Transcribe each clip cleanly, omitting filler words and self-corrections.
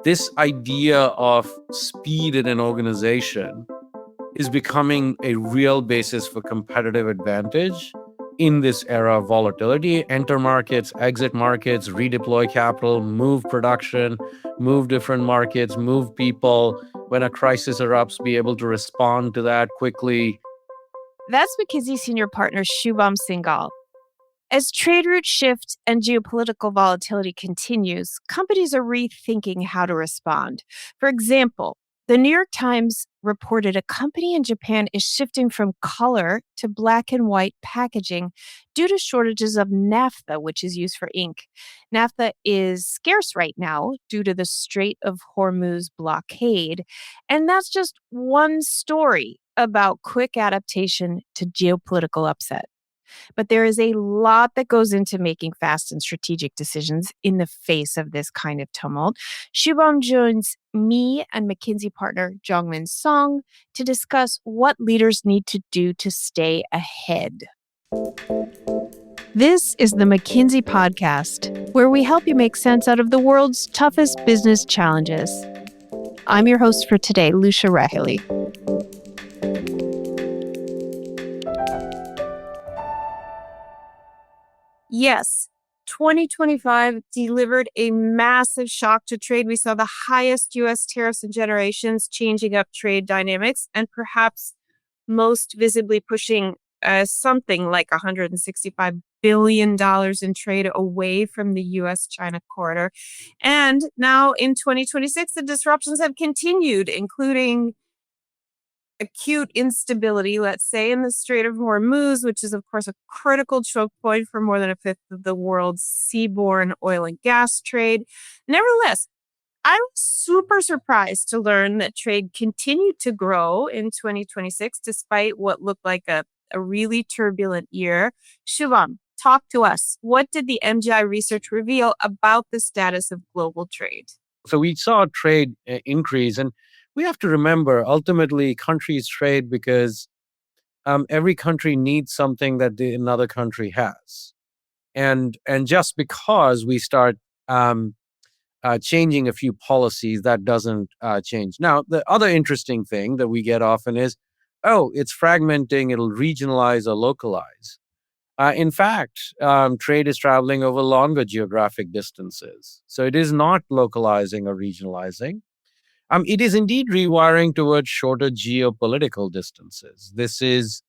This idea of speed in an organization is becoming a real basis for competitive advantage in this era of volatility. Enter markets, exit markets, redeploy capital, move production, move different markets, move people. When a crisis erupts, be able to respond to that quickly. That's McKinsey senior partner Shubham Singhal. As trade routes shift and geopolitical volatility continues, companies are rethinking how to respond. For example, the New York Times reported a company in Japan is shifting from color to black and white packaging due to shortages of naphtha, which is used for ink. Naphtha is scarce right now due to the Strait of Hormuz blockade. And that's just one story about quick adaptation to geopolitical upset. But there is a lot that goes into making fast and strategic decisions in the face of this kind of tumult. Shubham joins me and McKinsey partner Jeongmin Seong to discuss what leaders need to do to stay ahead. This is the McKinsey Podcast, where we help you make sense out of the world's toughest business challenges. I'm your host for today, Lucia Rahilly. Yes, 2025 delivered a massive shock to trade. We saw the highest U.S. tariffs in generations, changing up trade dynamics, and perhaps most visibly pushing something like $165 billion in trade away from the U.S.-China corridor. And now in 2026, the disruptions have continued, including acute instability, let's say, in the Strait of Hormuz, which is, of course, a critical choke point for more than a fifth of the world's seaborne oil and gas trade. Nevertheless, I was super surprised to learn that trade continued to grow in 2026, despite what looked like a really turbulent year. Shubham, talk to us. What did the MGI research reveal about the status of global trade? So we saw trade increase, and we have to remember, ultimately, countries trade because every country needs something that another country has. And just because we start changing a few policies, that doesn't change. Now, the other interesting thing that we get often is, it's fragmenting, it'll regionalize or localize. In fact, trade is traveling over longer geographic distances. So it is not localizing or regionalizing. It is indeed rewiring towards shorter geopolitical distances. This is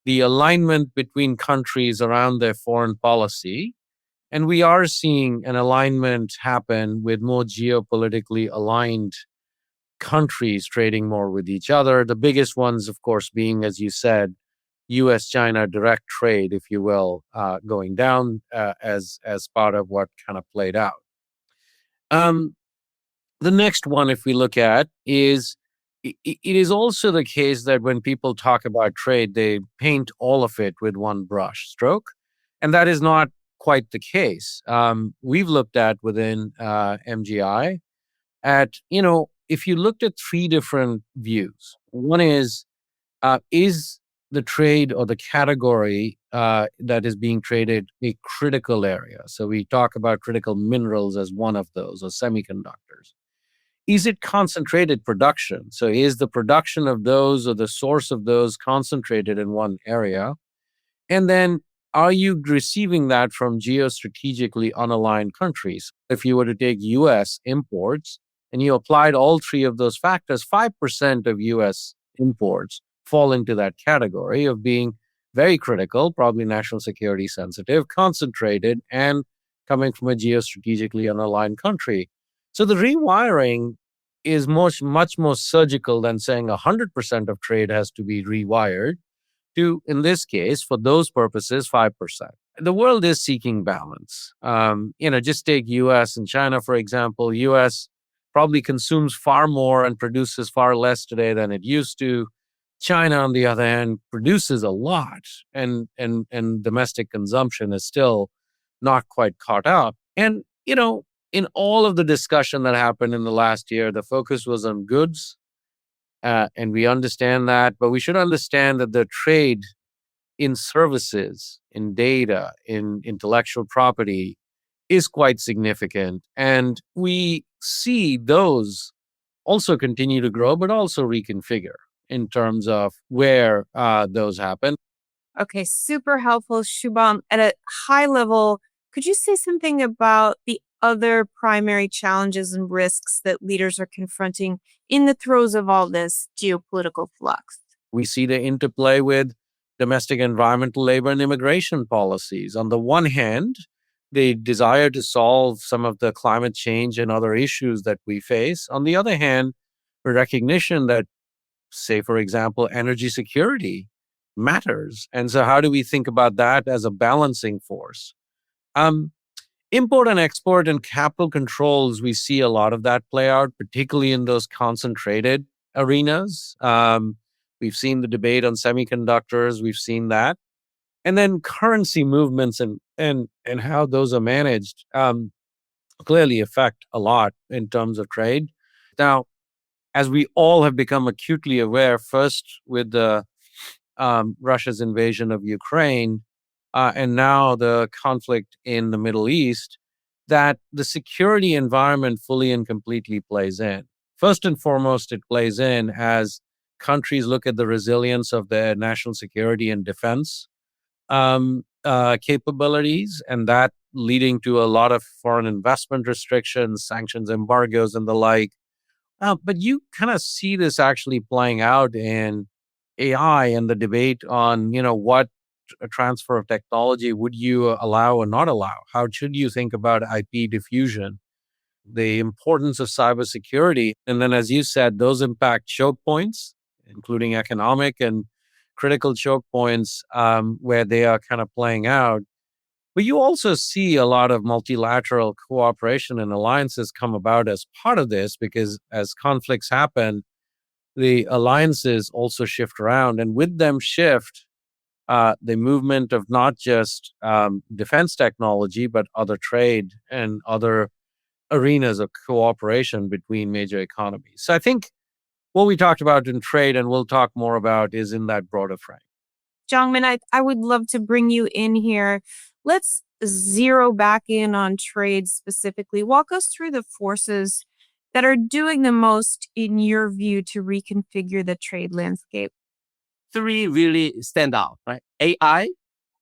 the alignment between countries around their foreign policy. And we are seeing an alignment happen with more geopolitically aligned countries trading more with each other. The biggest ones, of course, being, as you said, US-China direct trade, if you will, going down as part of what kind of played out. The next one, if we look at, is it is also the case that when people talk about trade, they paint all of it with one brush stroke. And that is not quite the case. We've looked at within MGI at, if you looked at three different views. One is the trade or the category that is being traded a critical area? So we talk about critical minerals as one of those, or semiconductors. Is it concentrated production? So is the production of those or the source of those concentrated in one area? And then are you receiving that from geostrategically unaligned countries? If you were to take US imports and you applied all three of those factors, 5% of US imports fall into that category of being very critical, probably national security sensitive, concentrated, and coming from a geostrategically unaligned country. So the rewiring is much more surgical than saying 100% of trade has to be rewired to, in this case, for those purposes, 5%. The world is seeking balance. Just take US and China, for example. US probably consumes far more and produces far less today than it used to. China, on the other hand, produces a lot, and domestic consumption is still not quite caught up. And, in all of the discussion that happened in the last year, the focus was on goods, and we understand that, but we should understand that the trade in services, in data, in intellectual property is quite significant. And we see those also continue to grow, but also reconfigure in terms of where those happen. Okay, super helpful, Shubham. At a high level, could you say something about the other primary challenges and risks that leaders are confronting in the throes of all this geopolitical flux? We see the interplay with domestic environmental, labor, and immigration policies. On the one hand, the desire to solve some of the climate change and other issues that we face. On the other hand, the recognition that, say, for example, energy security matters. And so, how do we think about that as a balancing force? Um, Import and export and capital controls, we see a lot of that play out, particularly in those concentrated arenas. We've seen the debate on semiconductors, we've seen that. And then currency movements and how those are managed clearly affect a lot in terms of trade. Now, as we all have become acutely aware, first with the Russia's invasion of Ukraine, and now the conflict in the Middle East, that the security environment fully and completely plays in. First and foremost, it plays in as countries look at the resilience of their national security and defense capabilities, and that leading to a lot of foreign investment restrictions, sanctions, embargoes, and the like. But you kind of see this actually playing out in AI and the debate on, what a transfer of technology would you allow or not allow? How should you think about IP diffusion? The importance of cybersecurity. And then, as you said, those impact choke points, including economic and critical choke points where they are kind of playing out. But you also see a lot of multilateral cooperation and alliances come about as part of this, because as conflicts happen, the alliances also shift around. And with them shift, the movement of not just defense technology, but other trade and other arenas of cooperation between major economies. So I think what we talked about in trade, and we'll talk more about, is in that broader frame. Jeongmin, I would love to bring you in here. Let's zero back in on trade specifically. Walk us through the forces that are doing the most, in your view, to reconfigure the trade landscape. Three really stand out, right? AI,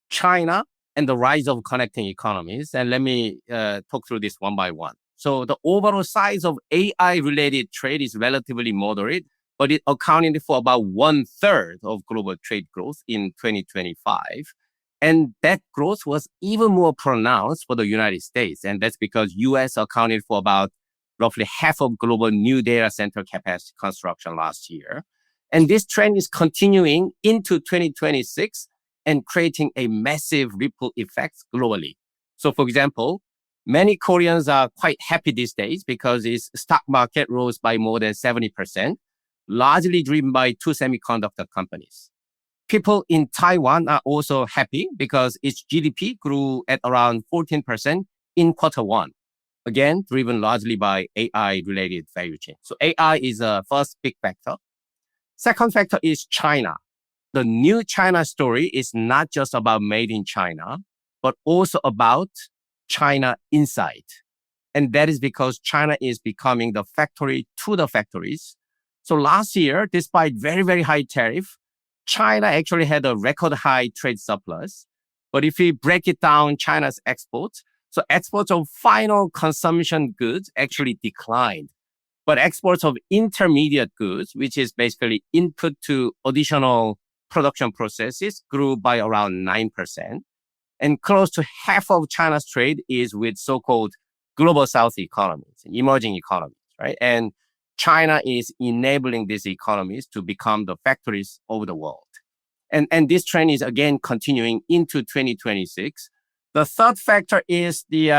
China, and the rise of connecting economies. And let me talk through this one by one. So the overall size of AI-related trade is relatively moderate, but it accounted for about 1/3 of global trade growth in 2025. And that growth was even more pronounced for the United States. And that's because US accounted for about roughly half of global new data center capacity construction last year. And this trend is continuing into 2026 and creating a massive ripple effect globally. So for example, many Koreans are quite happy these days because its stock market rose by more than 70%, largely driven by two semiconductor companies. People in Taiwan are also happy because its GDP grew at around 14% in Q1. Again, driven largely by AI-related value chain. So AI is a first big factor. Second factor is China. The new China story is not just about made in China, but also about China inside. And that is because China is becoming the factory to the factories. So last year, despite very, very high tariff, China actually had a record high trade surplus. But if we break it down, China's exports, so exports of final consumption goods actually declined. But exports of intermediate goods, which is basically input to additional production processes, grew by around 9%. And close to half of China's trade is with so-called global South economies, emerging economies, right? And China is enabling these economies to become the factories of the world. And this trend is again continuing into 2026. The third factor is the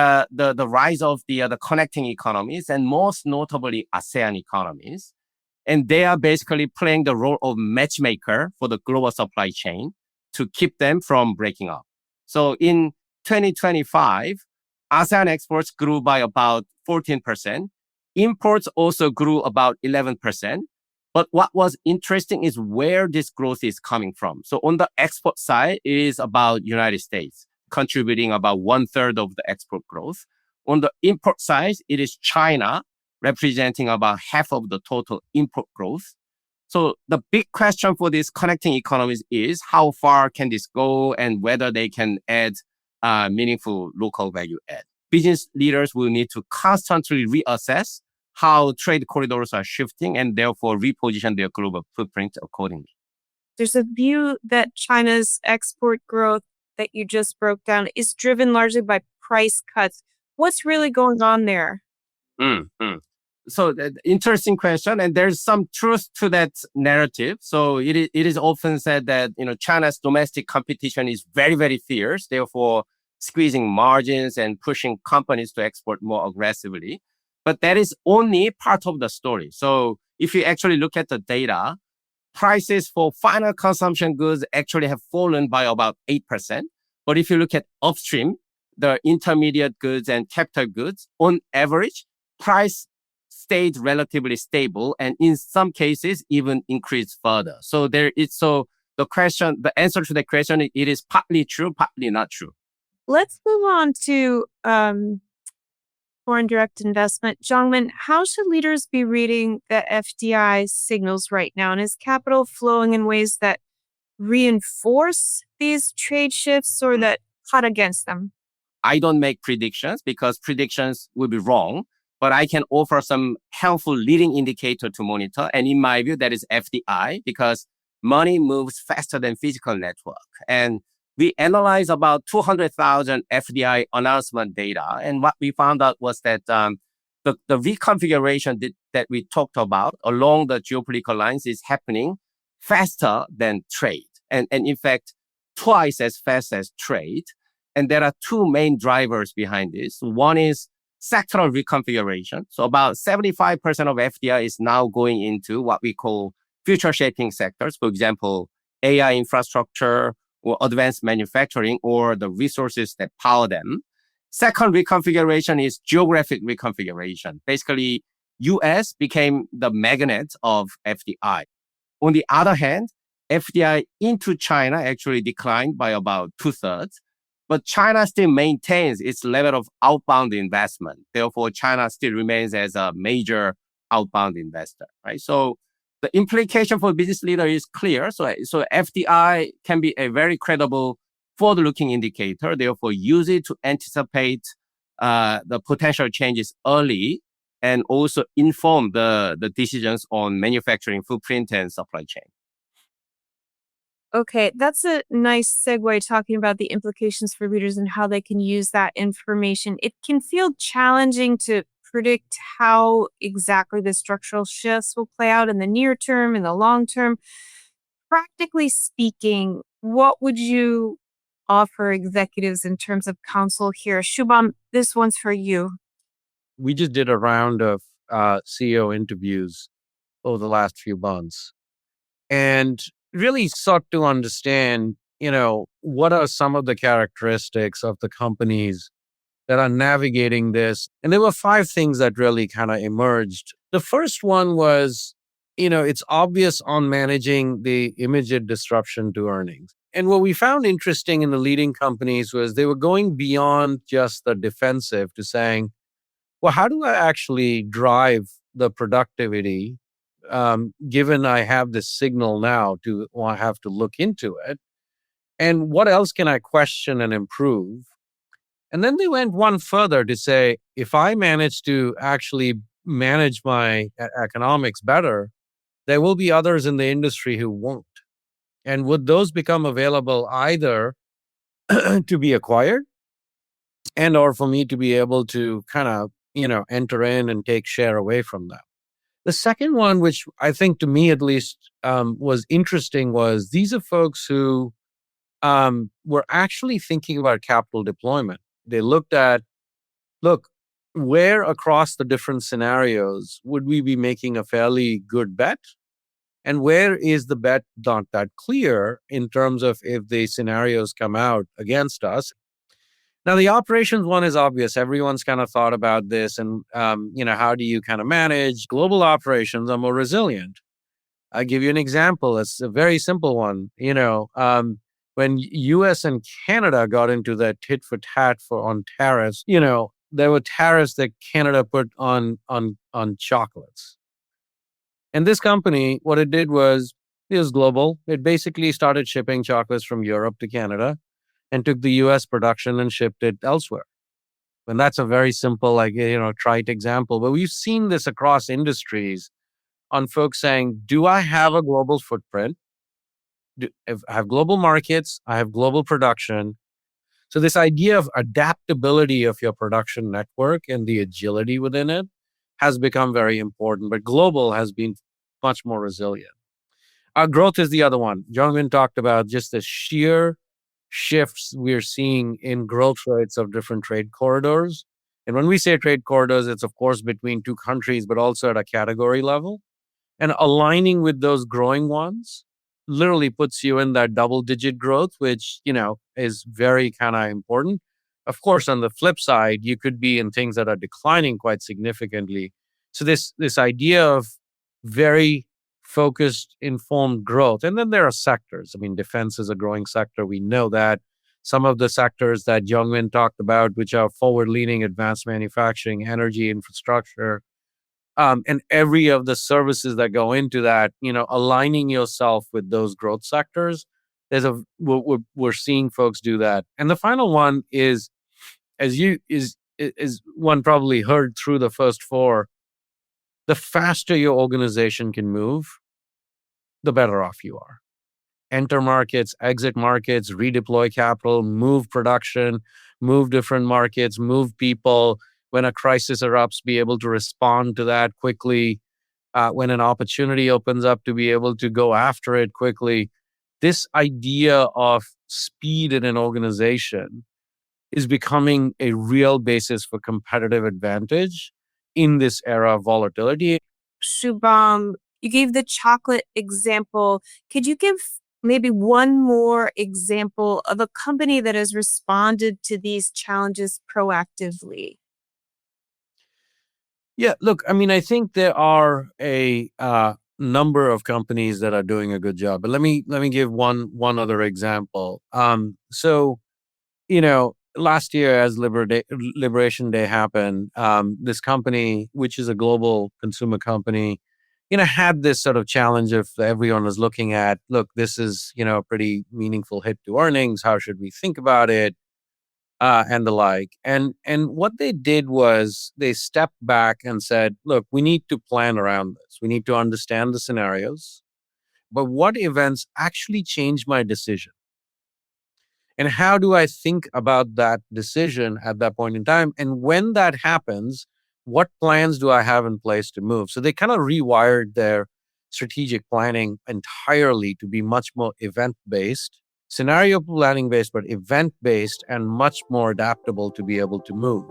rise of the connecting economies, and most notably ASEAN economies. And they are basically playing the role of matchmaker for the global supply chain to keep them from breaking up. So in 2025, ASEAN exports grew by about 14%. Imports also grew about 11%. But what was interesting is where this growth is coming from. So on the export side, it is about United States, contributing about 1/3 of the export growth. On the import side, it is China representing about half of the total import growth. So the big question for these connecting economies is how far can this go and whether they can add meaningful local value add. Business leaders will need to constantly reassess how trade corridors are shifting and therefore reposition their global footprint accordingly. There's a view that China's export growth that you just broke down is driven largely by price cuts. What's really going on there? So interesting question, and there's some truth to that narrative. So it is often said that China's domestic competition is very, very fierce, therefore squeezing margins and pushing companies to export more aggressively. But that is only part of the story. So if you actually look at the data, prices for final consumption goods actually have fallen by about 8%. But if you look at upstream, the intermediate goods and capital goods, on average, price stayed relatively stable and in some cases even increased further. So the answer to the question, it is partly true, partly not true. Let's move on to foreign direct investment. Jeongmin, how should leaders be reading the FDI signals right now? And is capital flowing in ways that reinforce these trade shifts or that cut against them? I don't make predictions because predictions will be wrong, but I can offer some helpful leading indicator to monitor. And in my view, that is FDI because money moves faster than physical network. And we analyzed about 200,000 FDI announcement data. And what we found out was that the reconfiguration that we talked about along the geopolitical lines is happening faster than trade. And in fact, twice as fast as trade. And there are two main drivers behind this. One is sectoral reconfiguration. So about 75% of FDI is now going into what we call future shaping sectors. For example, AI infrastructure or advanced manufacturing or the resources that power them. Second reconfiguration is geographic reconfiguration. Basically, US became the magnet of FDI. On the other hand, FDI into China actually declined by about 2/3. But China still maintains its level of outbound investment. Therefore, China still remains as a major outbound investor, right? So the implication for business leader is clear. So FDI can be a very credible forward-looking indicator. Therefore, use it to anticipate the potential changes early and also inform the decisions on manufacturing footprint and supply chain. Okay, that's a nice segue talking about the implications for leaders and how they can use that information. It can feel challenging to predict how exactly the structural shifts will play out in the near term, in the long term. Practically speaking, what would you offer executives in terms of counsel here? Shubham, this one's for you. We just did a round of CEO interviews over the last few months and really sought to understand, what are some of the characteristics of the companies that are navigating this. And there were 5 things that really kind of emerged. The first one was, it's obvious on managing the immediate disruption to earnings. And what we found interesting in the leading companies was they were going beyond just the defensive to saying, well, how do I actually drive the productivity given I have this signal now I have to look into it? And what else can I question and improve? And then they went one further to say, if I manage to actually manage my economics better, there will be others in the industry who won't. And would those become available either to be acquired and or for me to be able to kind of, enter in and take share away from them? The second one, which I think to me at least was interesting, was these are folks who were actually thinking about capital deployment. They looked at, where across the different scenarios would we be making a fairly good bet? And where is the bet not that clear in terms of if the scenarios come out against us? Now, the operations one is obvious. Everyone's kind of thought about this and, how do you kind of manage global operations are more resilient? I'll give you an example. It's a very simple one. When US and Canada got into that tit for tat on tariffs, there were tariffs that Canada put on chocolates. And this company, what it did was, it was global. It basically started shipping chocolates from Europe to Canada and took the US production and shipped it elsewhere. And that's a very simple, trite example. But we've seen this across industries on folks saying, do I have a global footprint? If I have global markets, I have global production. So this idea of adaptability of your production network and the agility within it has become very important, but global has been much more resilient. Our growth is the other one. Jeongmin talked about just the sheer shifts we're seeing in growth rates of different trade corridors. And when we say trade corridors, it's of course between two countries, but also at a category level. And aligning with those growing ones literally puts you in that double-digit growth, which, is very kind of important. Of course, on the flip side, you could be in things that are declining quite significantly. So this idea of very focused, informed growth. And then there are sectors. I mean, defense is a growing sector. We know that. Some of the sectors that Jeongmin talked about, which are forward-leaning, advanced manufacturing, energy infrastructure, and every of the services that go into that, aligning yourself with those growth sectors. We're seeing folks do that. And the final one is, is one probably heard through the first four. The faster your organization can move, the better off you are. Enter markets, exit markets, redeploy capital, move production, move different markets, move people. When a crisis erupts, be able to respond to that quickly. When an opportunity opens up, to be able to go after it quickly. This idea of speed in an organization is becoming a real basis for competitive advantage in this era of volatility. Shubham, you gave the chocolate example. Could you give maybe one more example of a company that has responded to these challenges proactively? Yeah, look, I mean, I think there are a number of companies that are doing a good job, but let me give one other example. So, last year as Liberation Day happened, this company, which is a global consumer company, had this sort of challenge of everyone was looking at, look, this is, a pretty meaningful hit to earnings. How should we think about it? And the like. And what they did was they stepped back and said, look, we need to plan around this. We need to understand the scenarios, but what events actually change my decision? And how do I think about that decision at that point in time? And when that happens, what plans do I have in place to move? So they kind of rewired their strategic planning entirely to be much more event-based, scenario planning based, but event based and much more adaptable to be able to move.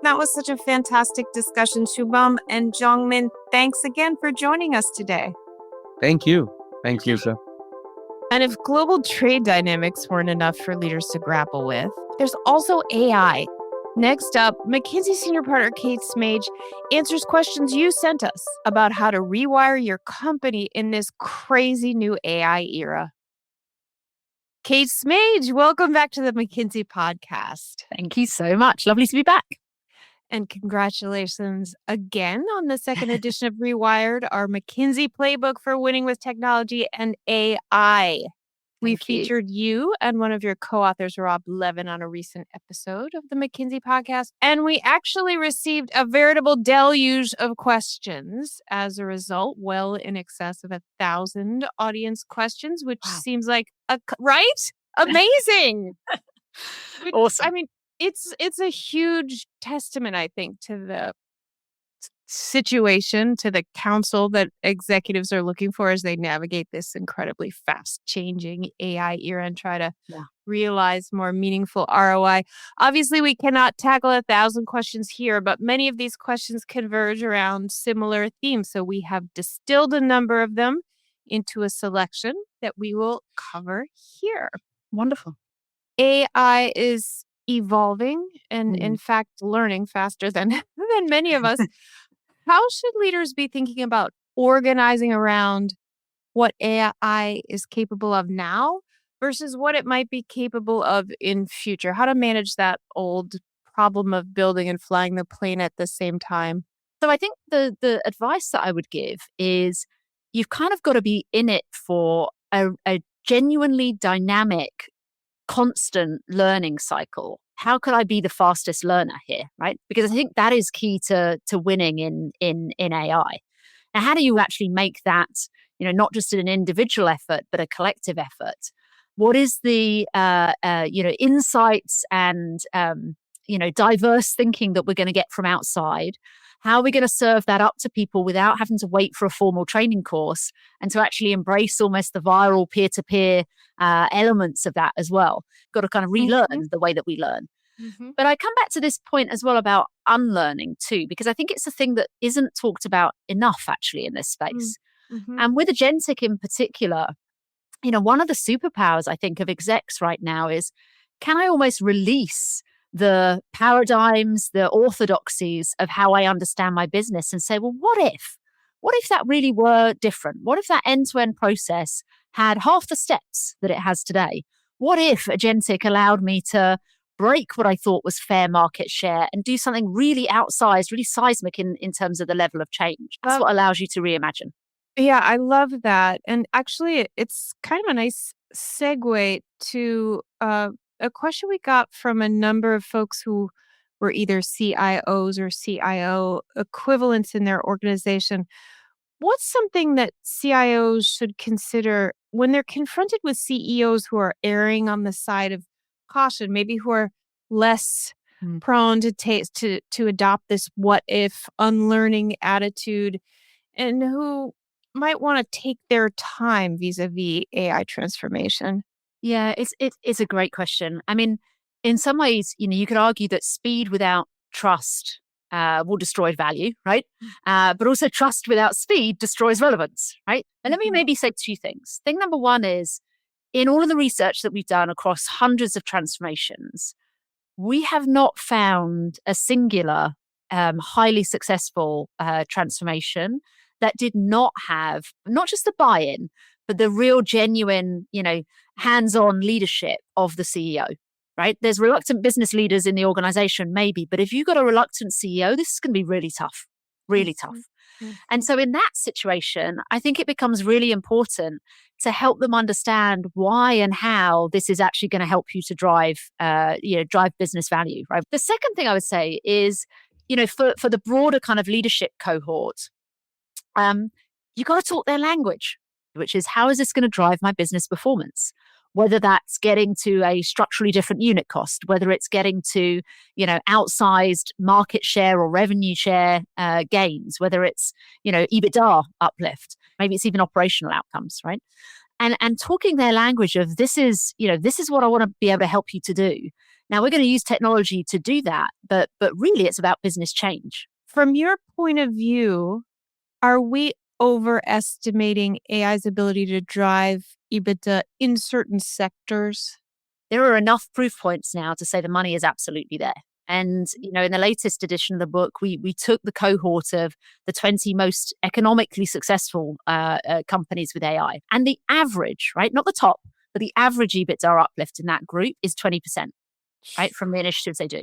That was such a fantastic discussion, Shubham and Jeongmin. Thanks again for joining us today. Thank you. Thanks, Lucia. And if global trade dynamics weren't enough for leaders to grapple with, there's also AI. Next up, McKinsey senior partner Kate Smaje answers questions you sent us about how to rewire your company in this crazy new AI era. Kate Smaje, welcome back to the McKinsey podcast. Thank you so much. Lovely to be back. And congratulations again on the second edition of Rewired, our McKinsey playbook for winning with technology and AI. We featured you and one of your co-authors, Rob Levin, on a recent episode of the McKinsey podcast. And we actually received a veritable deluge of questions as a result, well in excess of 1,000 audience questions, which seems like, right? Amazing. Awesome. I mean, it's a huge testament, I think, to the situation, to the counsel that executives are looking for as they navigate this incredibly fast-changing AI era and try to realize more meaningful ROI. Obviously, we cannot tackle 1,000 questions here, but many of these questions converge around similar themes. So we have distilled a number of them into a selection that we will cover here. Wonderful. AI is evolving and, in fact, learning faster than many of us. How should leaders be thinking about organizing around what AI is capable of now versus what it might be capable of in future? How to manage that old problem of building and flying the plane at the same time? So I think the advice that I would give is you've kind of got to be in it for a genuinely dynamic, constant learning cycle. How could I be the fastest learner here, right? Because I think that is key to winning in AI. Now, how do you actually make that, not just an individual effort, but a collective effort? What is the, insights and, diverse thinking that we're going to get from outside? How are we going to serve that up to people without having to wait for a formal training course and to actually embrace almost the viral peer-to-peer elements of that as well? Got to kind of relearn the way that we learn. But I come back to this point as well about unlearning too, because I think it's a thing that isn't talked about enough actually in this space. And with agentic in particular, one of the superpowers I think of execs right now is, can I almost release the paradigms, the orthodoxies of how I understand my business and say, well, what if that really were different? What if that end-to-end process had half the steps that it has today? What if agentic allowed me to break what I thought was fair market share and do something really outsized, really seismic in terms of the level of change? That's what allows you to reimagine. Yeah, I love that. And actually, it's kind of a nice segue to a question we got from a number of folks who were either CIOs or CIO equivalents in their organization. What's something that CIOs should consider when they're confronted with CEOs who are erring on the side of caution, maybe who are less prone to adopt this what if unlearning attitude, and who might want to take their time vis-a-vis AI transformation? Yeah, it's a great question. I mean, in some ways, you could argue that speed without trust will destroy value, right? But also trust without speed destroys relevance, right? And let me maybe say two things. Thing number one is, in all of the research that we've done across hundreds of transformations, we have not found a singular, highly successful transformation that did not have not just the buy-in, but the real genuine, hands-on leadership of the CEO, right? There's reluctant business leaders in the organization, maybe, but if you've got a reluctant CEO, this is going to be really tough, really tough. And so in that situation, I think it becomes really important to help them understand why and how this is actually going to help you to drive business value, right? The second thing I would say is, for the broader kind of leadership cohort, you got to talk their language, which is, how is this going to drive my business performance? Whether that's getting to a structurally different unit cost, whether it's getting to, outsized market share or revenue share gains, whether it's, EBITDA uplift, maybe it's even operational outcomes, right? And talking their language of, this is what I want to be able to help you to do. Now we're going to use technology to do that, but really it's about business change. From your point of view, are we overestimating AI's ability to drive EBITDA in certain sectors? There are enough proof points now to say the money is absolutely there. And, in the latest edition of the book, we took the cohort of the 20 most economically successful companies with AI. And the average, right, not the top, but the average EBITDA uplift in that group is 20%, right, from the initiatives they do.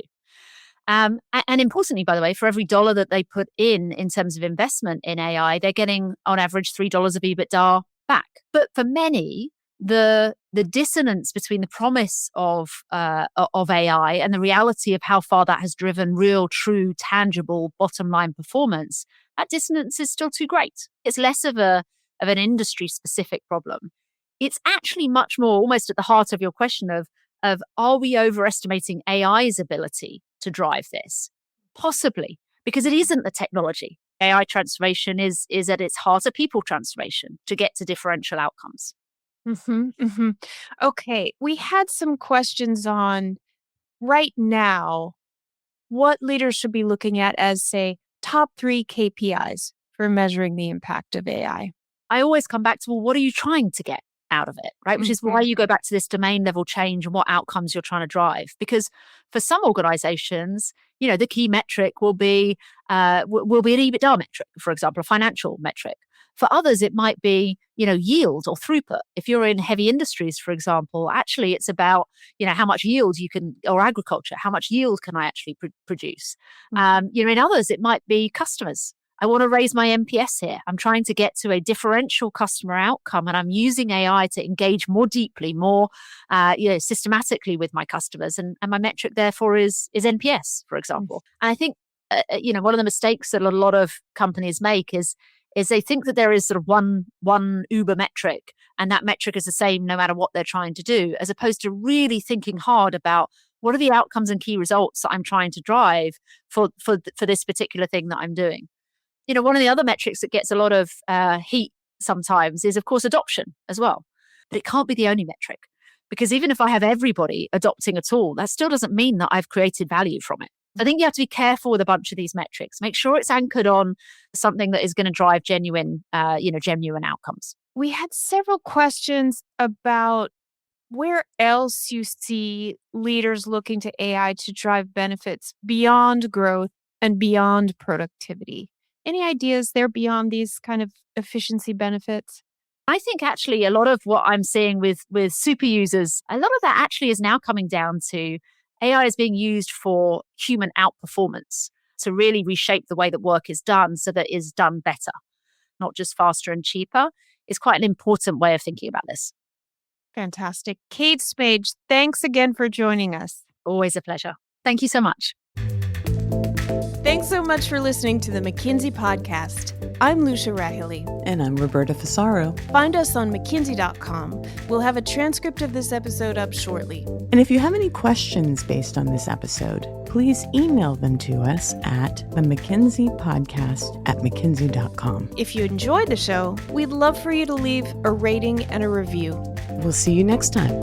And importantly, by the way, for every dollar that they put in terms of investment in AI, they're getting on average $3 of EBITDA back. But for many, the dissonance between the promise of AI and the reality of how far that has driven real, true, tangible bottom line performance, that dissonance is still too great. It's less of an industry specific problem. It's actually much more almost at the heart of your question of are we overestimating AI's ability to drive this? Possibly, because it isn't the technology. AI transformation is at its heart a people transformation to get to differential outcomes. Okay, we had some questions on right now what leaders should be looking at as, say, top 3 KPIs for measuring the impact of AI. I always come back to, well, what are you trying to get out of it, right? Which is why you go back to this domain level change and what outcomes you're trying to drive. Because for some organizations, the key metric will be an EBITDA metric, for example, a financial metric. For others, it might be, yield or throughput. If you're in heavy industries, for example, actually it's about, how much yield you can, or agriculture, how much yield can I actually produce? In others, it might be customers. I want to raise my NPS here. I'm trying to get to a differential customer outcome, and I'm using AI to engage more deeply, more, systematically with my customers. And my metric, therefore, is NPS, for example. And I think, one of the mistakes that a lot of companies make is they think that there is sort of one Uber metric, and that metric is the same no matter what they're trying to do, as opposed to really thinking hard about what are the outcomes and key results that I'm trying to drive for this particular thing that I'm doing. One of the other metrics that gets a lot of heat sometimes is, of course, adoption as well. But it can't be the only metric, because even if I have everybody adopting a tool, that still doesn't mean that I've created value from it. I think you have to be careful with a bunch of these metrics. Make sure it's anchored on something that is going to drive genuine outcomes. We had several questions about where else you see leaders looking to AI to drive benefits beyond growth and beyond productivity. Any ideas there beyond these kind of efficiency benefits? I think actually a lot of what I'm seeing with super users, a lot of that actually is now coming down to AI is being used for human outperformance, to really reshape the way that work is done so that it is done better, not just faster and cheaper. It's quite an important way of thinking about this. Fantastic. Kate Smaje, thanks again for joining us. Always a pleasure. Thank you so much. Thanks so much for listening to the McKinsey podcast. I'm Lucia Rahilly. And I'm Roberta Fasaro. Find us on McKinsey.com. We'll have a transcript of this episode up shortly. And if you have any questions based on this episode, please email them to us at the McKinsey@McKinsey.com. If you enjoyed the show, we'd love for you to leave a rating and a review. We'll see you next time.